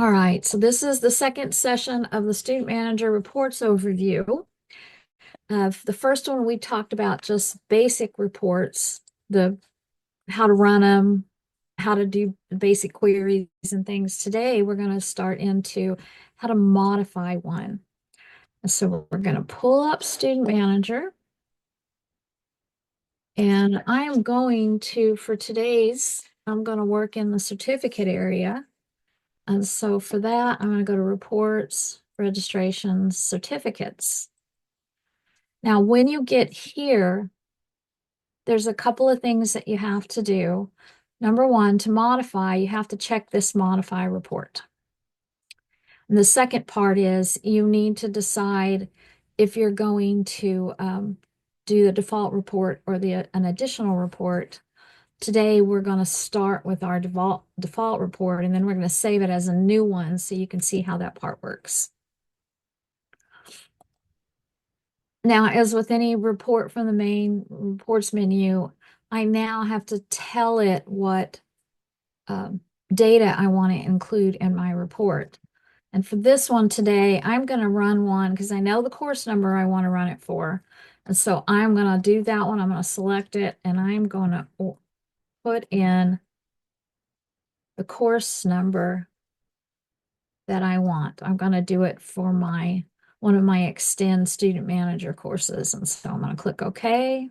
All right, so this is the second session of the Student Manager Reports Overview. The first one we talked about just basic reports, the how to run them, how to do basic queries and things. Today we're going to start into how to modify one. So we're going to pull up Student Manager, and I am going to, for today's, I'm going to work in the certificate area. And so for that, I'm going to go to Reports, Registrations, Certificates. Now, when you get here, there's a couple of things that you have to do. Number one, to modify, you have to check this Modify report. And the second part is you need to decide if you're going to do the default report or an additional report. Today, we're going to start with our default report, and then we're going to save it as a new one so you can see how that part works. Now, as with any report from the main reports menu, I now have to tell it what data I want to include in my report. And for this one today, I'm going to run one because I know the course number I want to run it for. And so I'm going to do that one. I'm going to select it, and I'm going to put in the course number that I want. I'm going to do it for one of my Extend Student Manager courses. And so I'm going to click OK.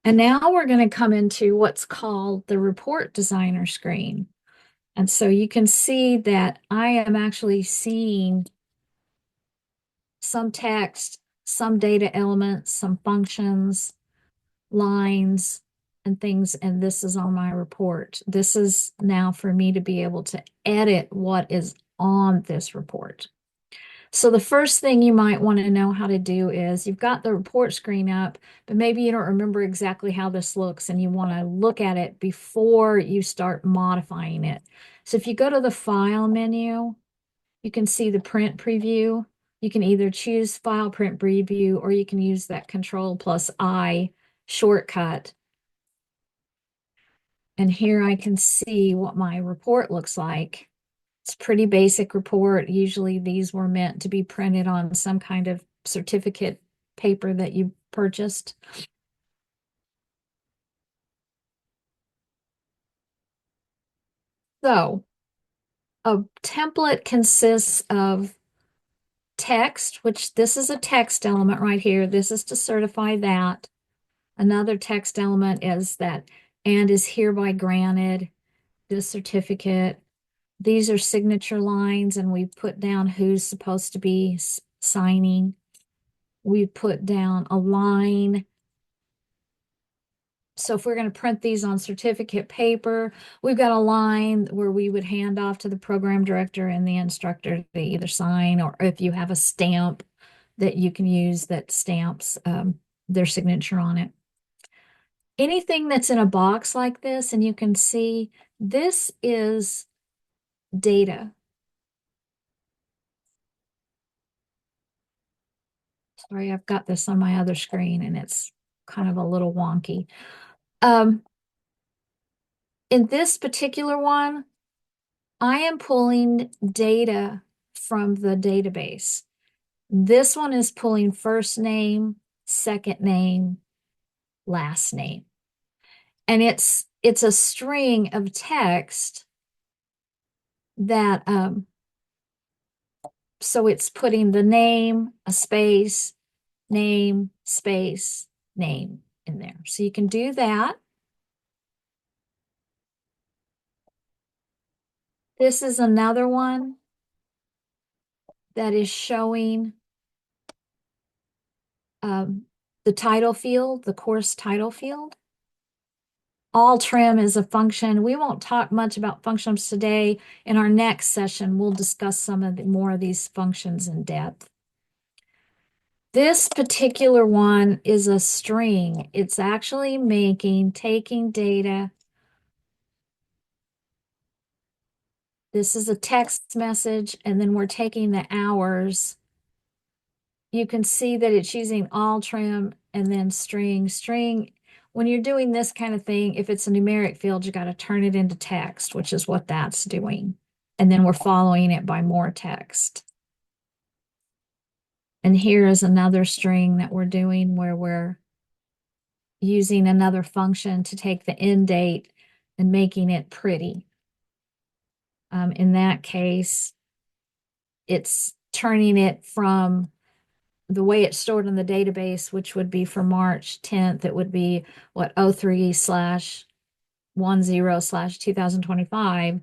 And now we're going to come into what's called the Report Designer screen. And so you can see that I am actually seeing some text, some data elements, some functions, lines, and things, and this is on my report. This is now for me to be able to edit what is on this report. So the first thing you might want to know how to do is you've got the report screen up, but maybe you don't remember exactly how this looks and you want to look at it before you start modifying it. So if you go to the File menu, you can see the Print Preview. You can either choose File Print Preview or you can use that Control+I shortcut. And here I can see what my report looks like. It's a pretty basic report. Usually these were meant to be printed on some kind of certificate paper that you purchased. So a template consists of text, which this is a text element right here. This is to certify that. Another text element is that and is hereby granted this certificate. These are signature lines, and we put down who's supposed to be signing. We put down a line. So if we're going to print these on certificate paper, we've got a line where we would hand off to the program director and the instructor to either sign, or if you have a stamp that you can use that stamps their signature on it. Anything that's in a box like this, and you can see this is data. Sorry, I've got this on my other screen and it's kind of a little wonky. In this particular one, I am pulling data from the database. This one is pulling first name, second name, last name. And it's a string of text that so it's putting the name, a space, name, space, name in there. So you can do that. This is another one that is showing the title field, the course title field. All trim is a function. We won't talk much about functions today. In our next session, we'll discuss some of more of these functions in depth. This particular one is a string. It's actually taking data. This is a text message, and then we're taking the hours. You can see that it's using all trim and then string. String, when you're doing this kind of thing, if it's a numeric field, you got to turn it into text, which is what that's doing. And then we're following it by more text. And here is another string that we're doing where we're using another function to take the end date and making it pretty. In that case, it's turning it from the way it's stored in the database, which would be for March 10th. It would be what, 03/10/2025.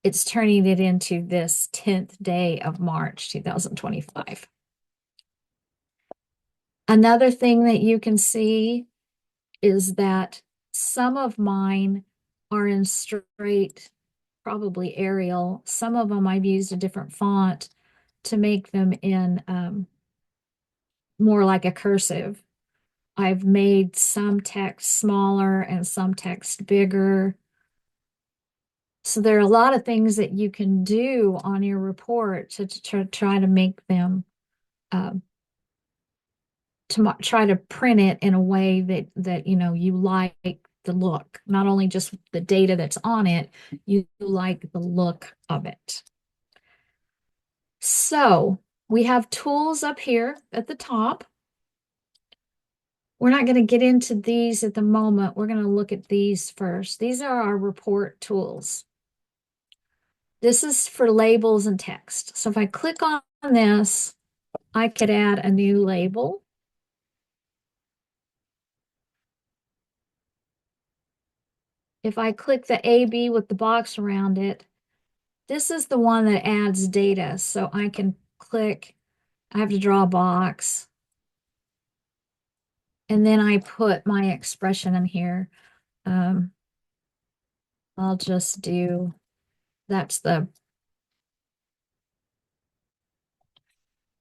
It's turning it into this 10th day of March 2025. Another thing that you can see is that some of mine are in straight, probably Arial. Some of them I've used a different font to make them in more like a cursive. I've made some text smaller and some text bigger. So there are a lot of things that you can do on your report to try to make them uh, to try to print it in a way that you like the look, not only just the data that's on it, you like the look of it. So we have tools up here at the top. We're not going to get into these at the moment. We're going to look at these first. These are our report tools. This is for labels and text. So if I click on this, I could add a new label. If I click the AB with the box around it, this is the one that adds data. So I can click, I have to draw a box. And then I put my expression in here. I'll just do, that's the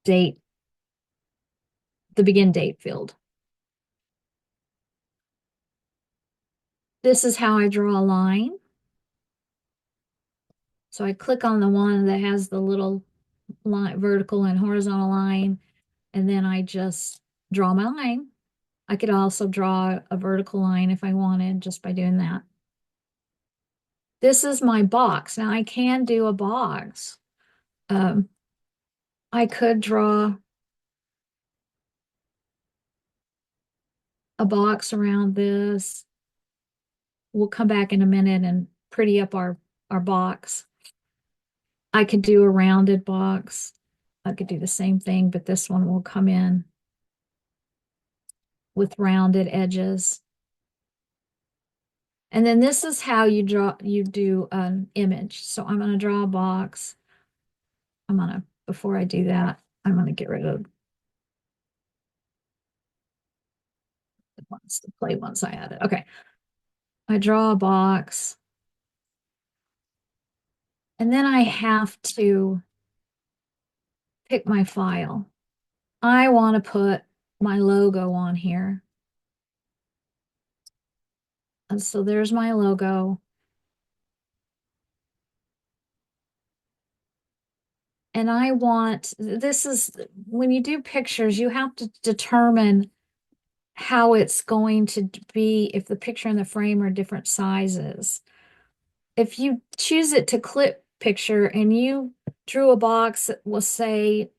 date, the begin date field. This is how I draw a line. So I click on the one that has the little line, vertical and horizontal line, and then I just draw my line. I could also draw a vertical line if I wanted just by doing that. This is my box. Now I can do a box. I could draw a box around this. We'll come back in a minute and pretty up our box. I could do a rounded box. I could do the same thing, but this one will come in with rounded edges. And then this is how you do an image. So I'm going to draw a box. Before I do that, I'm going to get rid of the play ones I added. Okay. I draw a box. And then I have to pick my file. I want to put my logo on here. And so there's my logo. And I want, this is, when you do pictures, you have to determine how it's going to be if the picture and the frame are different sizes. If you choose it to clip picture and you drew a box that will say,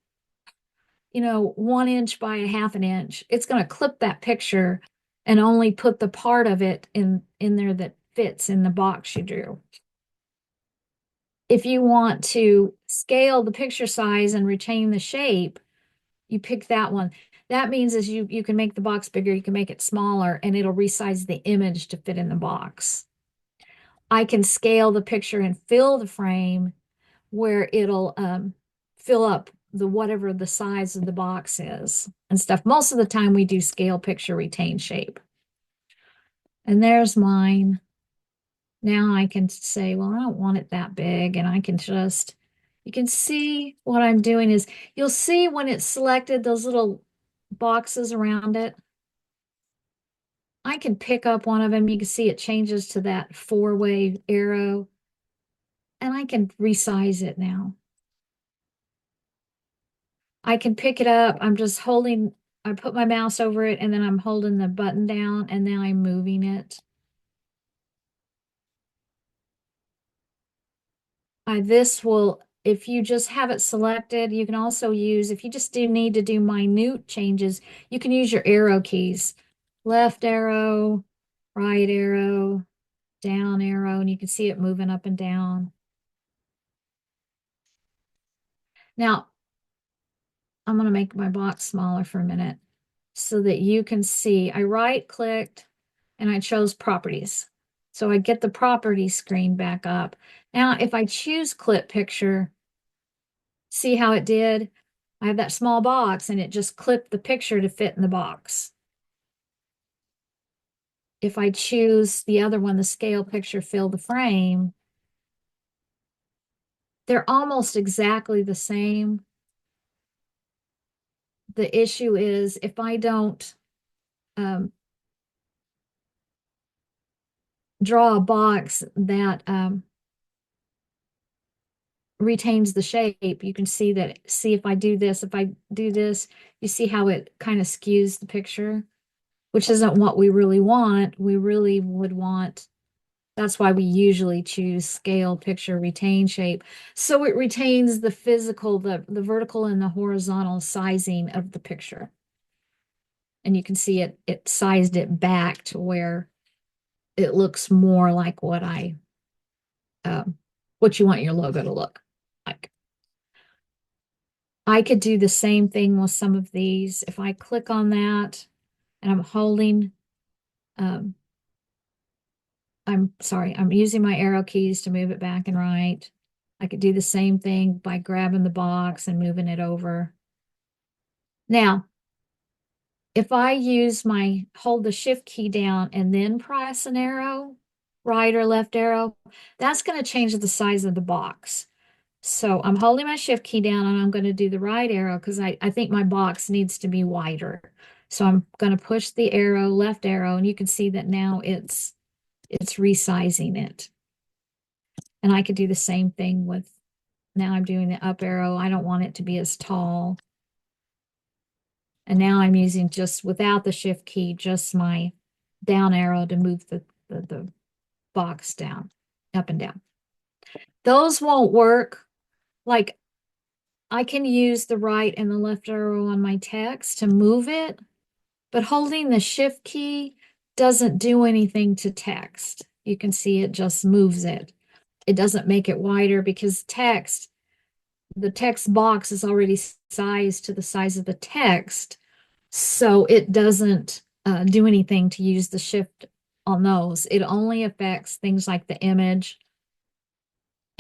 1 inch by a half an inch, it's going to clip that picture and only put the part of it in there that fits in the box you drew. If you want to scale the picture size and retain the shape, you pick that one. That means is you can make the box bigger, you can make it smaller, and it'll resize the image to fit in the box. I can scale the picture and fill the frame where it'll fill up the whatever the size of the box is and stuff. Most of the time we do scale picture, retain shape. And there's mine. Now I can say, well, I don't want it that big, and I can just, you can see what I'm doing is, you'll see when it's selected, those little boxes around it. I can pick up one of them. You can see it changes to that 4-way arrow, and I can resize it now. I can pick it up. I'm just holding, I put my mouse over it, and then I'm holding the button down, and then I'm moving it. This will, if you just have it selected, you can also use, if you just do need to do minute changes, you can use your arrow keys. Left arrow, right arrow, down arrow, and you can see it moving up and down. Now, I'm going to make my box smaller for a minute so that you can see. I right-clicked and I chose properties. So I get the property screen back up. Now, if I choose clip picture, see how it did? I have that small box and it just clipped the picture to fit in the box. If I choose the other one, the scale picture, fill the frame, they're almost exactly the same. The issue is if I don't draw a box that retains the shape, you can see that, see if I do this, you see how it kind of skews the picture, which isn't what we really want. We really would want, that's why we usually choose scale picture retain shape. So it retains the physical, the vertical and the horizontal sizing of the picture. And you can see it sized it back to where it looks more like what you want your logo to look like. I could do the same thing with some of these. If I click on that and I'm holding, um, I'm sorry, I'm using my arrow keys to move it back and right. I could do the same thing by grabbing the box and moving it over. Now, if I hold the shift key down and then press an arrow, right or left arrow, that's going to change the size of the box. So I'm holding my shift key down and I'm going to do the right arrow because I think my box needs to be wider. So I'm going to push the arrow, left arrow, and you can see that now it's resizing it. And I could do the same thing with, now I'm doing the up arrow. I don't want it to be as tall. And now I'm using just without the shift key, just my down arrow to move the box down, up and down. Those won't work. Like I can use the right and the left arrow on my text to move it, but holding the shift key doesn't do anything to text. You can see it just moves it. It doesn't make it wider because the text box is already sized to the size of the text. So it doesn't do anything to use the shift on those. It only affects things like the image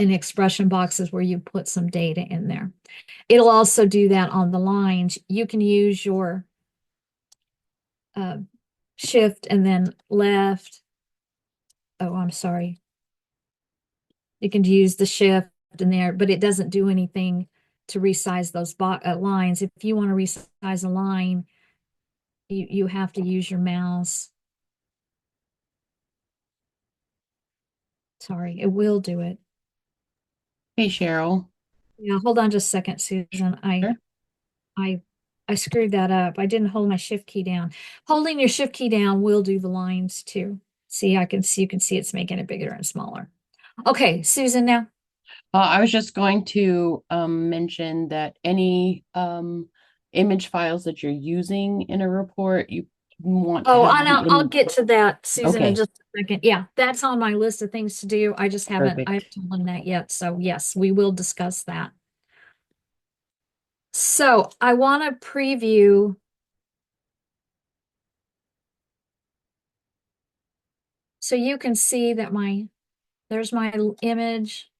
and expression boxes where you put some data in there. It'll also do that on the lines. You can use your uh, shift and then left. Oh, I'm sorry. You can use the shift in there, but it doesn't do anything to resize those lines. If you want to resize a line, you have to use your mouse. Sorry, it will do it. Hey, Cheryl. Yeah, hold on just a second, Susan. Sure. I I screwed that up. I didn't hold my shift key down. Holding your shift key down will do the lines too. See, you can see it's making it bigger and smaller. Okay, Susan now. I was just going to mention that any image files that you're using in a report, you want to Oh, have and them I'll in. get to that, Susan, in Okay, just a second. Yeah, that's on my list of things to do. I perfect. haven't told them that yet. So yes, we will discuss that. So I want to preview. So you can see that there's my image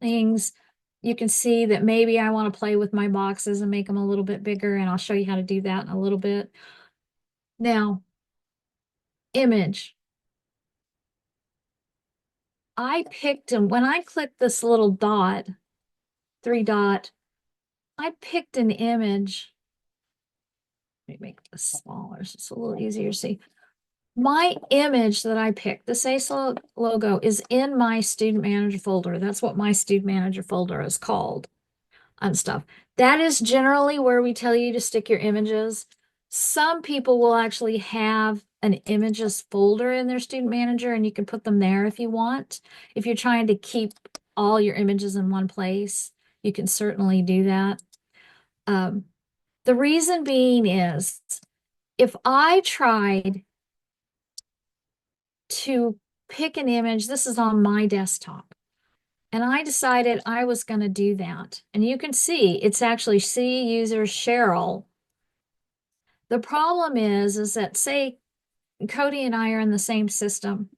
things. You can see that maybe I want to play with my boxes and make them a little bit bigger, and I'll show you how to do that in a little bit. Now, image. I picked them when I clicked this little dot, three dot, I picked an image. Let me make this smaller so it's a little easier to see. My image that I picked, the ACE logo, is in my student manager folder. That's what my student manager folder is called. And stuff. That is generally where we tell you to stick your images. Some people will actually have an images folder in their student manager and you can put them there if you want. If you're trying to keep all your images in one place, you can certainly do that. Um, the reason being is if I tried to pick an image, this is on my desktop, and I decided I was going to do that. And you can see it's actually C user Cheryl. The problem is that say Cody and I are in the same system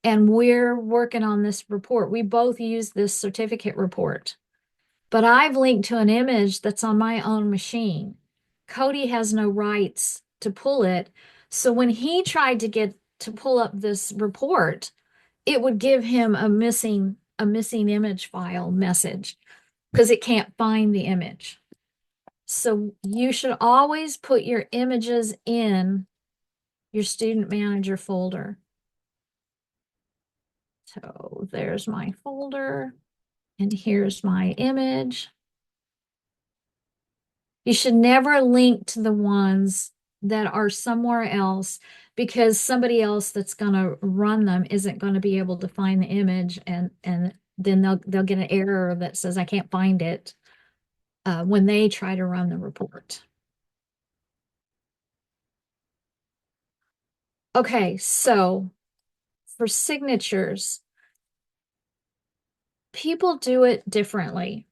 and we're working on this report. We both use this certificate report, but I've linked to an image that's on my own machine. Cody has no rights to pull it. So when he tried to get to pull up this report, it would give him a missing image file message because it can't find the image. So you should always put your images in your student manager folder. So there's my folder, and here's my image. You should never link to the ones that are somewhere else because somebody else that's going to run them isn't going to be able to find the image, and then they'll get an error that says I can't find it when they try to run the report. Okay, so for signatures, people do it differently.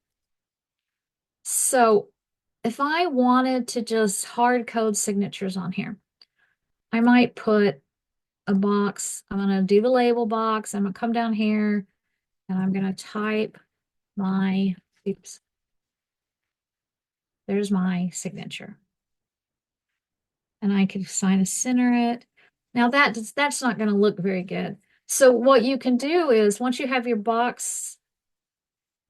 So if I wanted to just hard code signatures on here, I might put a box. I'm going to do the label box. I'm going to come down here and I'm going to type my, oops, there's my signature. And I can sign to center it. Now that's not going to look very good. So what you can do is once you have your box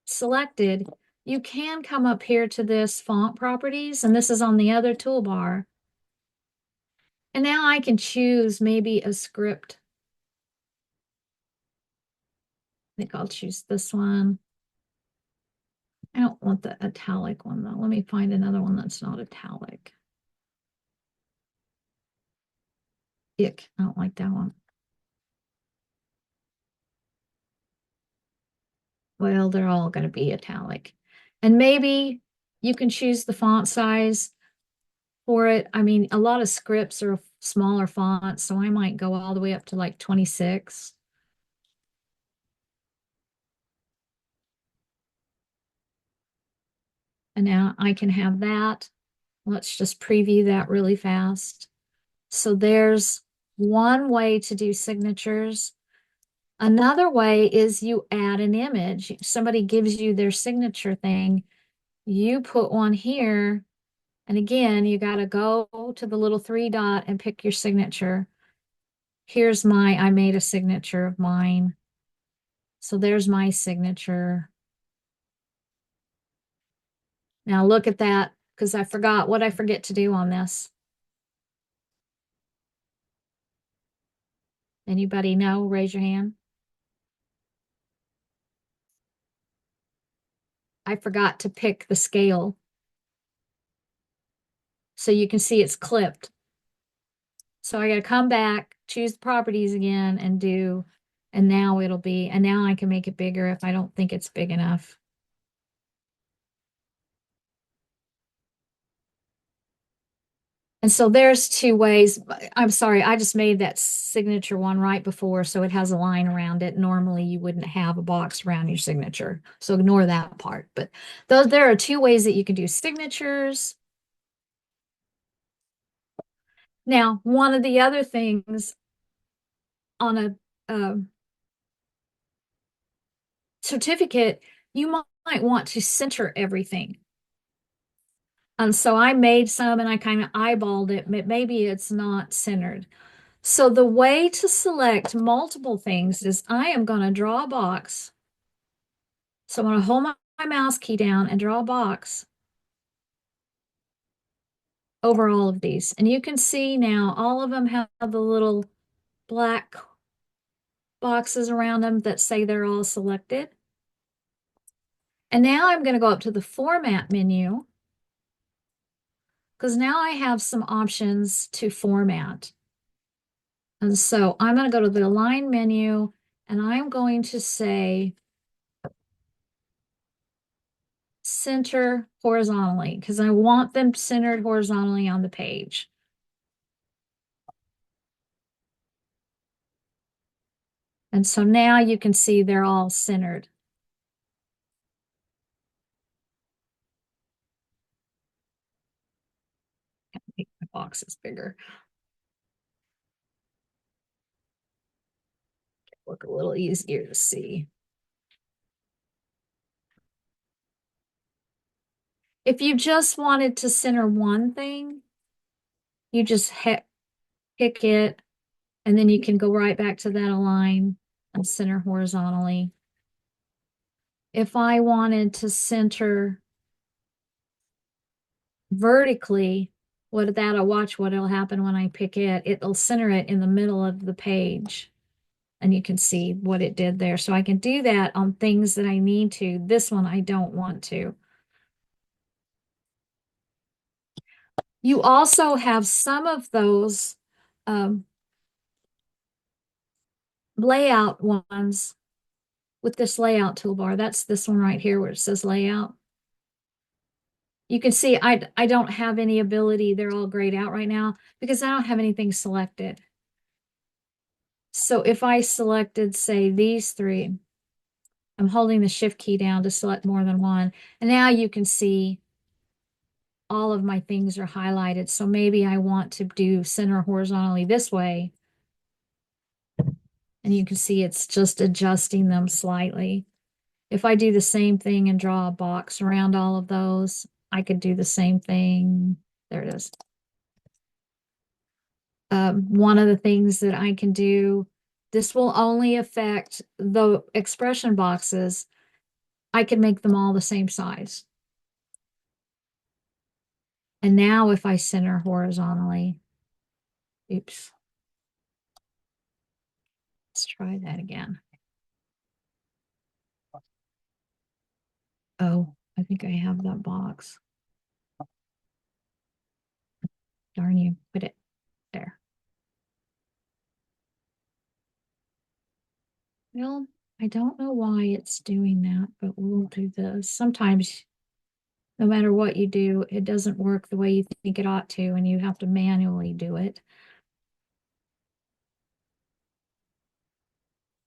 selected, you can come up here to this font properties, and this is on the other toolbar. And now I can choose maybe a script. I think I'll choose this one. I don't want the italic one though. Let me find another one that's not italic. Ick, I don't like that one. Well, they're all going to be italic. And maybe you can choose the font size for it. I mean, a lot of scripts are smaller fonts, so I might go all the way up to like 26. And now I can have that. Let's just preview that really fast. So there's one way to do signatures. Another way is you add an image. Somebody gives you their signature thing. You put one here. And again, you got to go to the little three dot and pick your signature. Here's I made a signature of mine. So there's my signature. Now look at that because I forgot what I forget to do on this. Anybody know? Raise your hand. I forgot to pick the scale. So you can see it's clipped. So I got to come back, choose the properties again and now and now I can make it bigger if I don't think it's big enough. And so there's two ways. I'm sorry, I just made that signature one right before, so it has a line around it. Normally, you wouldn't have a box around your signature, so ignore that part. But there are two ways that you can do signatures. Now, one of the other things on a certificate, you might want to center everything. And so I made some and I kind of eyeballed it, but maybe it's not centered. So the way to select multiple things is I am going to draw a box. So I'm going to hold my mouse key down and draw a box over all of these. And you can see now all of them have the little black boxes around them that say they're all selected. And now I'm going to go up to the format menu because now I have some options to format. And so I'm going to go to the align menu and I'm going to say center horizontally because I want them centered horizontally on the page. And so now you can see they're all centered. Make my boxes bigger. Look a little easier to see. If you just wanted to center one thing, you just pick it, and then you can go right back to that align and center horizontally. If I wanted to center vertically, watch what'll happen when I pick it. It'll center it in the middle of the page. And you can see what it did there. So I can do that on things that I need to. This one I don't want to. You also have some of those um, layout ones with this layout toolbar. That's this one right here where it says layout. You can see I don't have any ability. They're all grayed out right now because I don't have anything selected. So if I selected, say, these three, I'm holding the shift key down to select more than one. And now you can see all of my things are highlighted. So maybe I want to do center horizontally this way. And you can see it's just adjusting them slightly. If I do the same thing and draw a box around all of those, I could do the same thing. There it is. One of the things that I can do, this will only affect the expression boxes. I can make them all the same size. And now if I center horizontally, oops, let's try that again. Oh, I think I have that box. Darn you, put it there. Well, I don't know why it's doing that, but we'll do this. Sometimes, no matter what you do, it doesn't work the way you think it ought to, and you have to manually do it.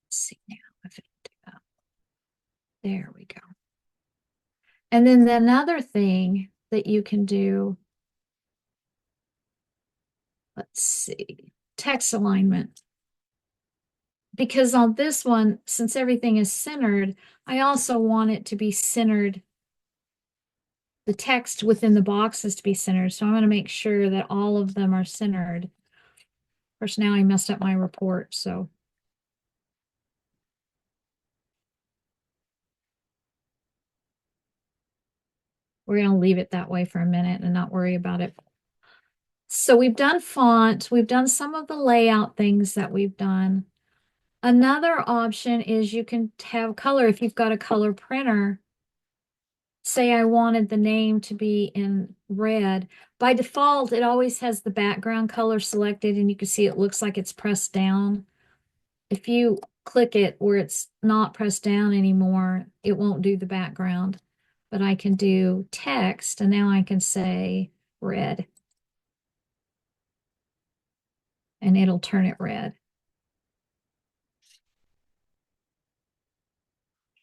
Let's see now if it'll do that. There we go. And then another thing that you can do, let's see, text alignment. Because on this one, since everything is centered, I also want it to be centered, the text within the boxes to be centered. So I'm going to make sure that all of them are centered. Of course, now I messed up my report, so. We're going to leave it that way for a minute and not worry about it. So we've done font. We've done some of the layout things that we've done. Another option is you can have color. If you've got a color printer, say I wanted the name to be in red. By default, it always has the background color selected, and you can see it looks like it's pressed down. If you click it where it's not pressed down anymore, it won't do the background. But I can do text, and now I can say red, and it'll turn it red.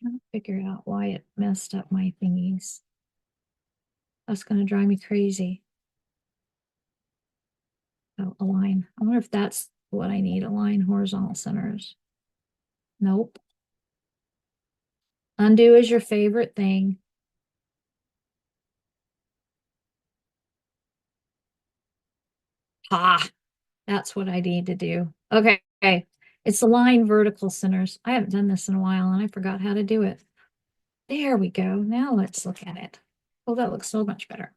Trying to figure out why it messed up my thingies. That's going to drive me crazy. Oh, align. I wonder if that's what I need. Align horizontal centers. Nope. Undo is your favorite thing. Ha, that's what I need to do. Okay. It's align vertical centers. I haven't done this in a while and I forgot how to do it. There we go. Now let's look at it. Oh, that looks so much better.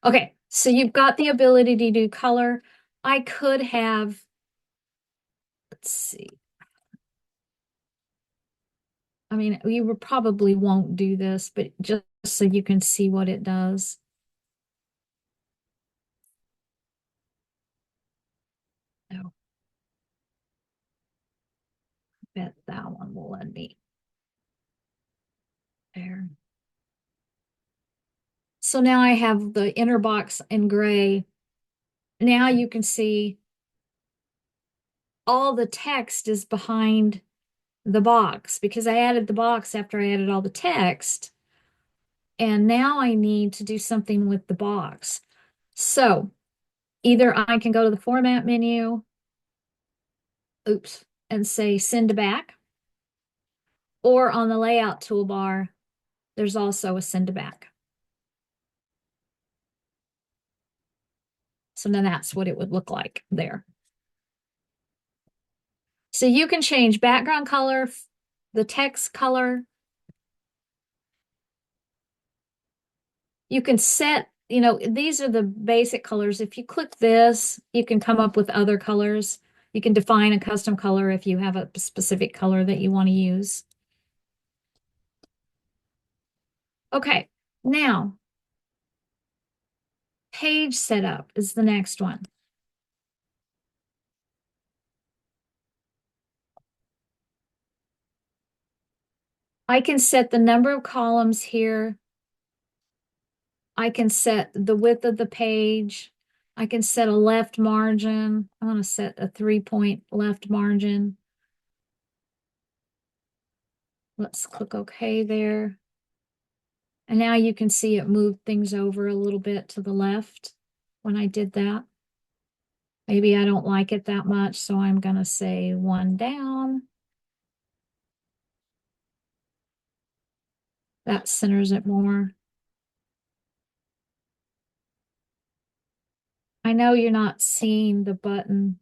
Okay, so you've got the ability to do color. I could have, let's see. I mean, you probably won't do this, but just so you can see what it does. Oh, I bet that one will let me. There. So now I have the inner box in gray. Now you can see all the text is behind the box because I added the box after I added all the text. And now I need to do something with the box. So either I can go to the format menu, oops, and say send to back, or on the layout toolbar, there's also a send to back. So now that's what it would look like there. So you can change background color, the text color. You can set, these are the basic colors. If you click this, you can come up with other colors. You can define a custom color if you have a specific color that you want to use. Okay, now page setup is the next one. I can set the number of columns here. I can set the width of the page. I can set a left margin. I want to set a 3-point left margin. Let's click OK there. And now you can see it moved things over a little bit to the left when I did that. Maybe I don't like it that much, so I'm going to say 1 down. That centers it more. I know you're not seeing the button.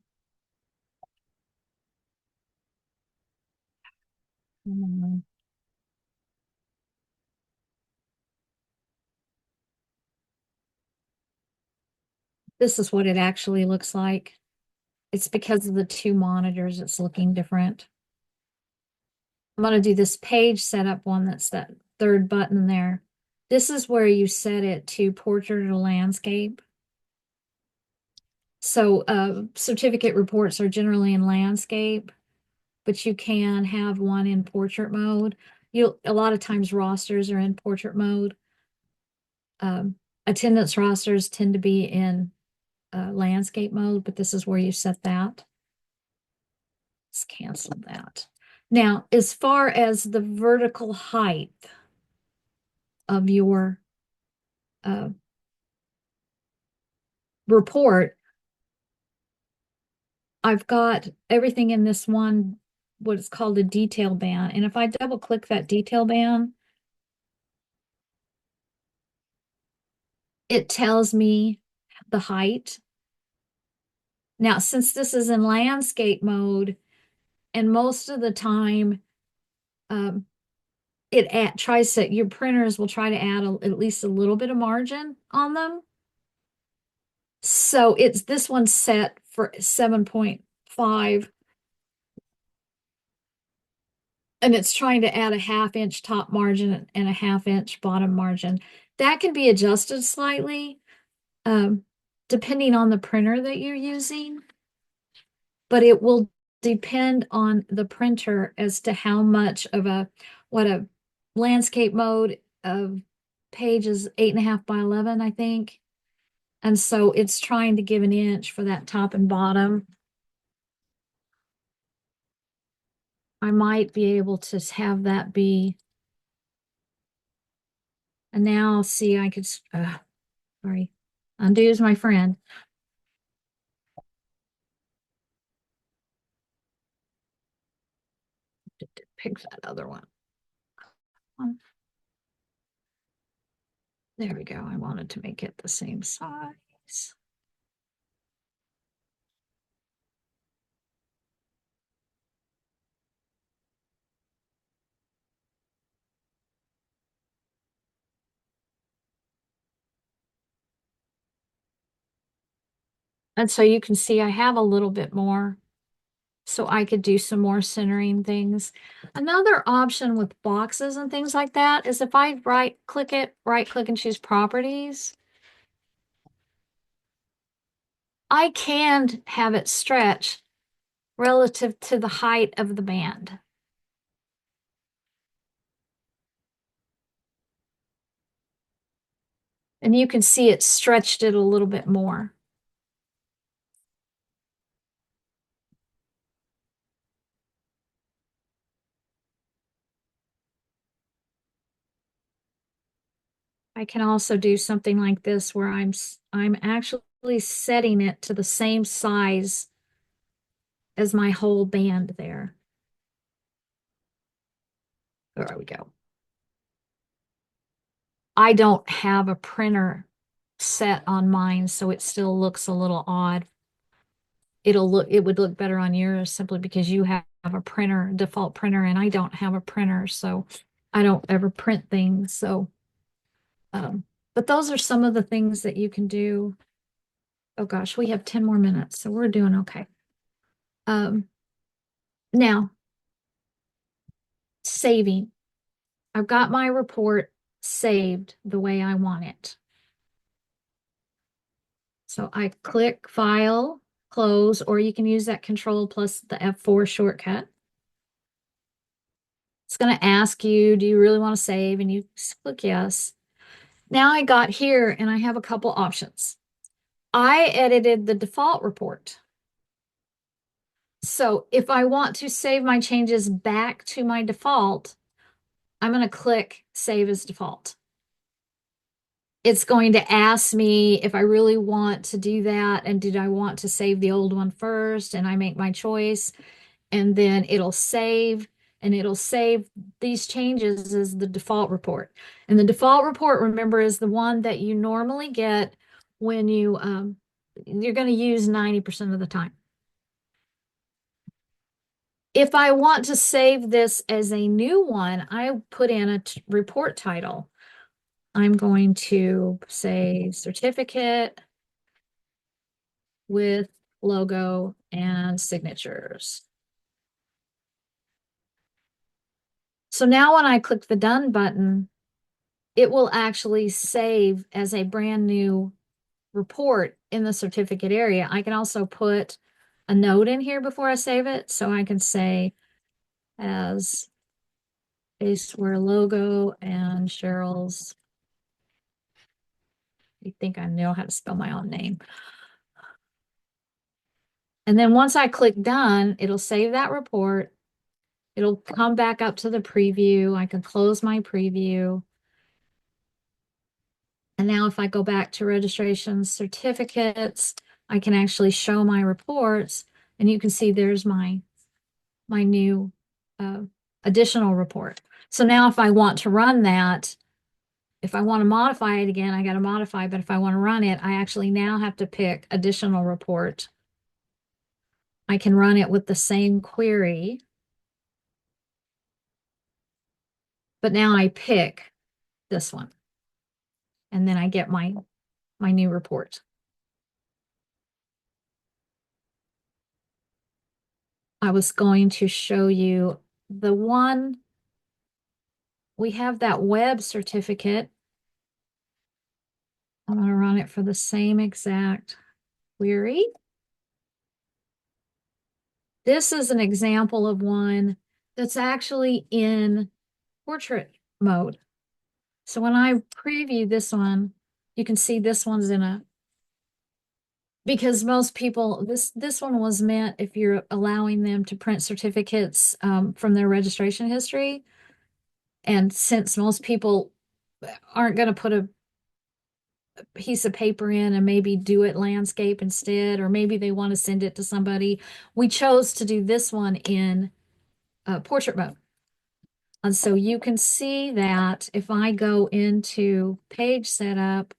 This is what it actually looks like. It's because of the two monitors, it's looking different. I'm going to do this page setup one. That's that third button there. This is where you set it to portrait or landscape. So certificate reports are generally in landscape, but you can have one in portrait mode. A lot of times rosters are in portrait mode. Attendance rosters tend to be in landscape mode, but this is where you set that. Let's cancel that. Now, as far as the vertical height of your uh, report, I've got everything in this one, what is called a detail band. And if I double click that detail band, it tells me the height. Now, since this is in landscape mode, and most of the time, um, your printers will try to add at least a little bit of margin on them. So this one's set for 7.5, and it's trying to add a 1/2 inch top margin and a 1/2 inch bottom margin. That can be adjusted slightly, um, depending on the printer that you're using, but it will depend on the printer as to how much of what a landscape mode of page is 8.5 by 11, I think. And so it's trying to give an inch for that top and bottom. I might be able to have that be, and now see, I could, sorry, undo is my friend. Pick that other one. There we go. I wanted to make it the same size. And so you can see I have a little bit more, so I could do some more centering things. Another option with boxes and things like that is if I right click and choose properties, I can have it stretch relative to the height of the band. And you can see it stretched it a little bit more. I can also do something like this where I'm actually setting it to the same size as my whole band there. There we go. I don't have a printer set on mine, so it still looks a little odd. It would look better on yours simply because you have a printer, default printer, and I don't have a printer, so I don't ever print things. So, um, but those are some of the things that you can do. Oh gosh, we have 10 more minutes, so we're doing okay. Um, now saving. I've got my report saved the way I want it. So I click File, Close, or you can use that Control plus the F4 shortcut. It's going to ask you, do you really want to save? And you click yes. Now I got here and I have a couple options. I edited the default report. So if I want to save my changes back to my default, I'm going to click Save as Default. It's going to ask me if I really want to do that and did I want to save the old one first, and I make my choice, and then it'll save, and it'll save these changes as the default report. And the default report, remember, is the one that you normally get when you're going to use 90% of the time. If I want to save this as a new one, I put in a report title. I'm going to say certificate with logo and signatures. So now when I click the done button, it will actually save as a brand new report in the certificate area. I can also put a note in here before I save it. So I can say as ACEware logo and Cheryl's. I think I know how to spell my own name. And then once I click done, it'll save that report. It'll come back up to the preview. I can close my preview. And now if I go back to registration certificates, I can actually show my reports, and you can see there's my new uh, additional report. So now if I want to run that, if I want to modify it again, I got to modify, but if I want to run it, I actually now have to pick additional report. I can run it with the same query, but now I pick this one, and then I get my new report. I was going to show you the one, we have that web certificate. I'm going to run it for the same exact query. This is an example of one that's actually in portrait mode. So when I preview this one, you can see this one's in a, because most people, this one was meant if you're allowing them to print certificates from their registration history. And since most people aren't going to put a piece of paper in and maybe do it landscape instead, or maybe they want to send it to somebody, we chose to do this one in portrait mode. And so you can see that if I go into page setup,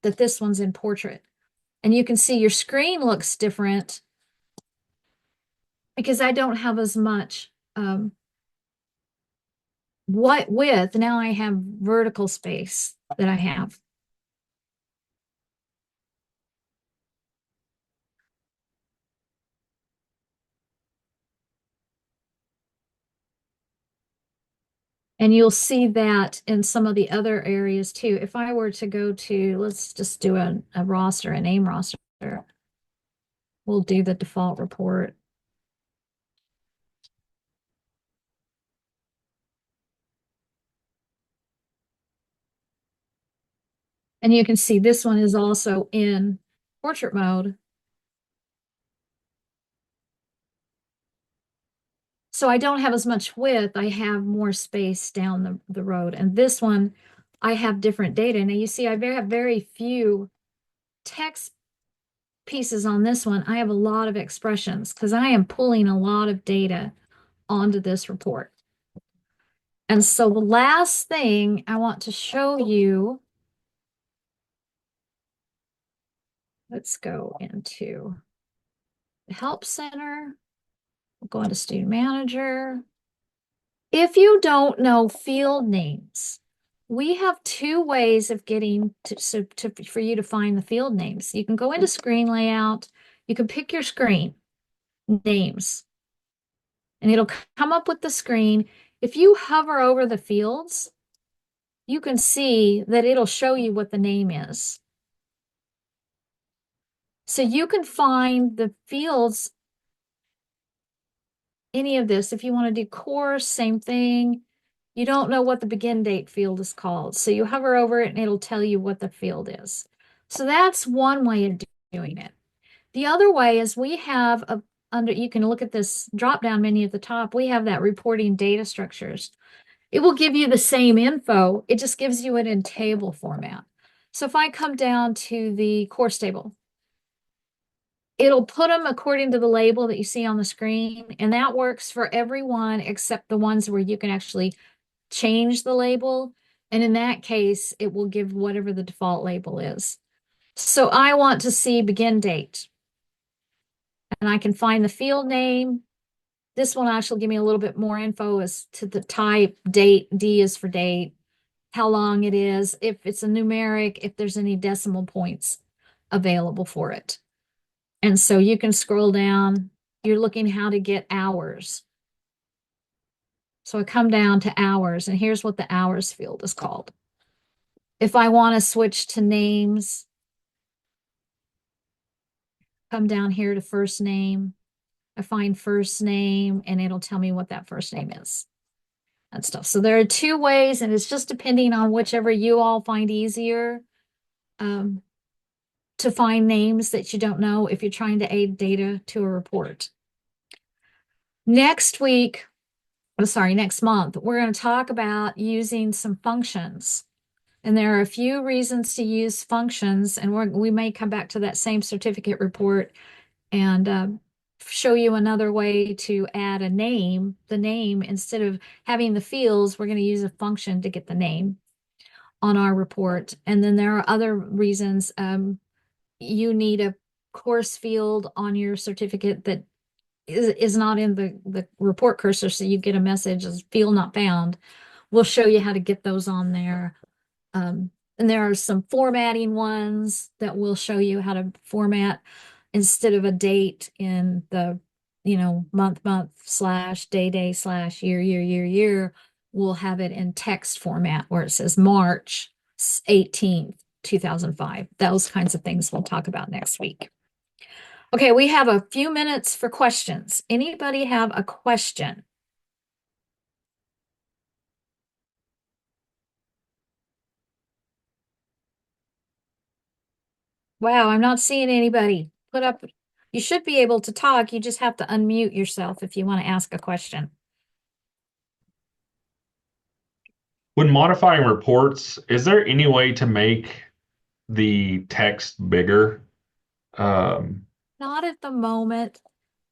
that this one's in portrait. And you can see your screen looks different because I don't have as much what width. Now I have vertical space that I have. And you'll see that in some of the other areas too. If I were to go to, let's just do a roster, a name roster. We'll do the default report. And you can see this one is also in portrait mode. So I don't have as much width. I have more space down the road. And this one, I have different data. Now you see, I have very few text pieces on this one. I have a lot of expressions because I am pulling a lot of data onto this report. And so the last thing I want to show you, let's go into the Help Center. We'll go into Student Manager. If you don't know field names, we have two ways of getting for you to find the field names. You can go into screen layout. You can pick your screen names, and it'll come up with the screen. If you hover over the fields, you can see that it'll show you what the name is. So you can find the fields, any of this. If you want to do course, same thing. You don't know what the begin date field is called. So you hover over it and it'll tell you what the field is. So that's one way of doing it. The other way is we have you can look at this drop down menu at the top. We have that reporting data structures. It will give you the same info. It just gives you it in table format. So if I come down to the course table, it'll put them according to the label that you see on the screen. And that works for everyone except the ones where you can actually change the label. And in that case, it will give whatever the default label is. So I want to see begin date. And I can find the field name. This one actually give me a little bit more info as to the type, date, D is for date, how long it is, if it's a numeric, if there's any decimal points available for it. And so you can scroll down. You're looking how to get hours. So I come down to hours, and here's what the hours field is called. If I want to switch to names, come down here to first name. I find first name, and it'll tell me what that first name is and stuff. So there are two ways, and it's just depending on whichever you all find easier um, to find names that you don't know if you're trying to add data to a report. Next week, next month, we're going to talk about using some functions. And there are a few reasons to use functions, and we may come back to that same certificate report and show you another way to add the name, instead of having the fields, we're going to use a function to get the name on our report. And then there are other reasons. You need a course field on your certificate that is not in the report cursor, so you get a message as field not found. We'll show you how to get those on there. And there are some formatting ones that will show you how to format instead of a date in the, month slash day slash year. We'll have it in text format where it says March 18th, 2005. Those kinds of things we'll talk about next week. Okay, we have a few minutes for questions. Anybody have a question? Wow, I'm not seeing anybody. You should be able to talk. You just have to unmute yourself if you want to ask a question. When modifying reports, is there any way to make the text bigger? Um, Not at the moment.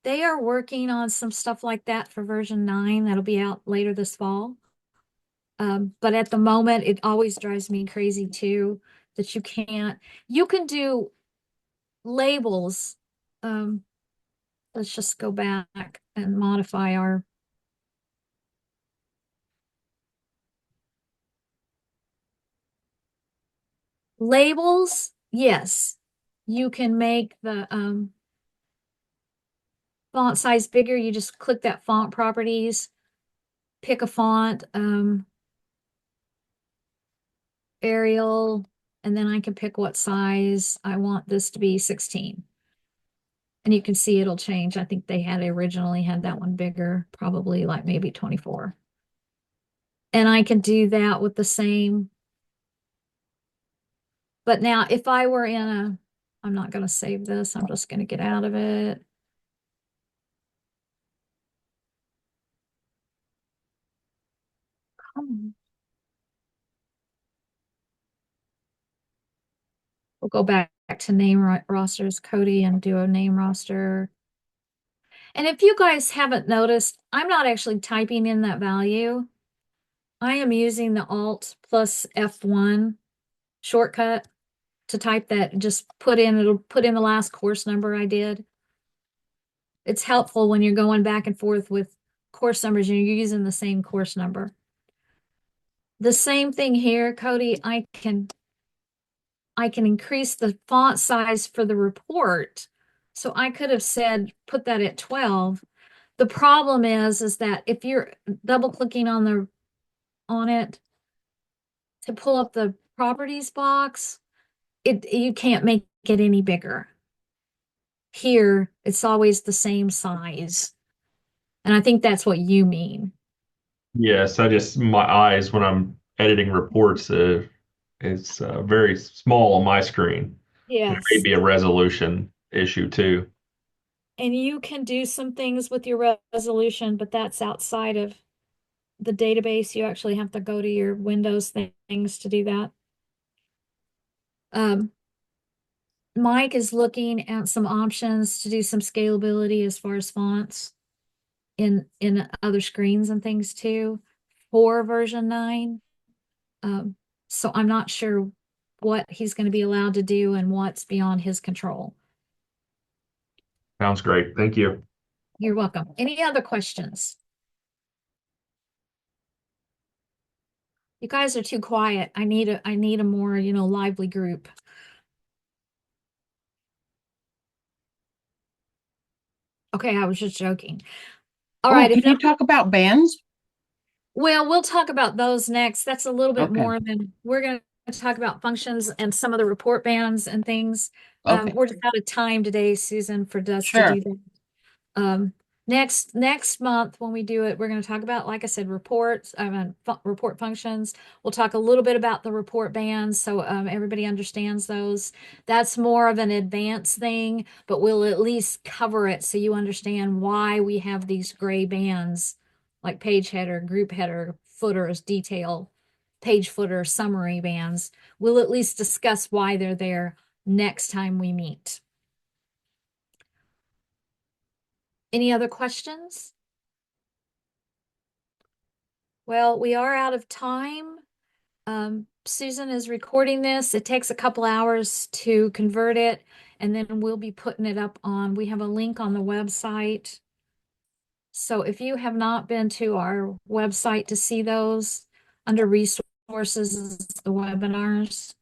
They are working on some stuff like that for version 9 that'll be out later this fall. But at the moment, it always drives me crazy too that you can do labels. Um, let's just go back and modify our labels. Yes, you can make the font size bigger. You just click that font properties, pick a font, Arial, and then I can pick what size I want this to be, 16. And you can see it'll change. I think they had originally had that one bigger, probably like maybe 24. And I can do that with the same. But now if I were in a, I'm not going to save this. I'm just going to get out of it. Come on. We'll go back to name rosters, Cody, and do a name roster. And if you guys haven't noticed, I'm not actually typing in that value. I am using the Alt plus F1 shortcut to type that. Just it'll put in the last course number I did. It's helpful when you're going back and forth with course numbers and you're using the same course number. The same thing here, Cody. I can increase the font size for the report. So I could have said, put that at 12. The problem is that if you're double clicking on it to pull up the properties box, you can't make it any bigger. Here, it's always the same size. And I think that's what you mean. Yes, my eyes when I'm editing reports, it's very small on my screen. It may Yes. be a resolution issue too. And you can do some things with your resolution, but that's outside of the database. You actually have to go to your Windows things to do that. Um, Mike is looking at some options to do some scalability as far as fonts in other screens and things too for version 9. Um, so I'm not sure what he's going to be allowed to do and what's beyond his control. Sounds great. Thank you. You're welcome. Any other questions? You guys are too quiet. I need a more, lively group. Okay, I was just joking. All Oh, right, if can no, you talk about bands? well, we'll talk about those next. That's a little bit Okay. more than we're going to talk about functions and some of the report bands and things. Okay. We're just out of time today, Susan, for us to Sure. do that. Um, next month when we do it, we're going to talk about, like I said, reports, report functions. We'll talk a little bit about the report bands so everybody understands those. That's more of an advanced thing, but we'll at least cover it so you understand why we have these gray bands like page header, group header, footers, detail, page footer, summary bands. We'll at least discuss why they're there next time we meet. Any other questions? Well, we are out of time. Susan is recording this. It takes a couple hours to convert it, and then we'll be putting it up we have a link on the website. So if you have not been to our website to see those, under resources is the webinars.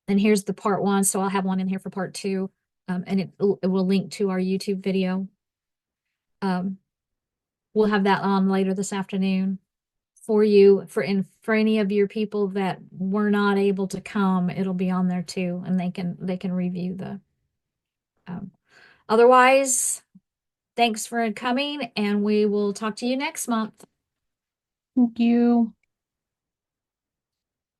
And here's the part 1, so I'll have one in here for part 2, and it will link to our YouTube video. We'll have that on later this afternoon for you. For any of your people that were not able to come, it'll be on there too, and they can review the. Um, Otherwise, thanks for coming, and we will talk to you next month. Thank you.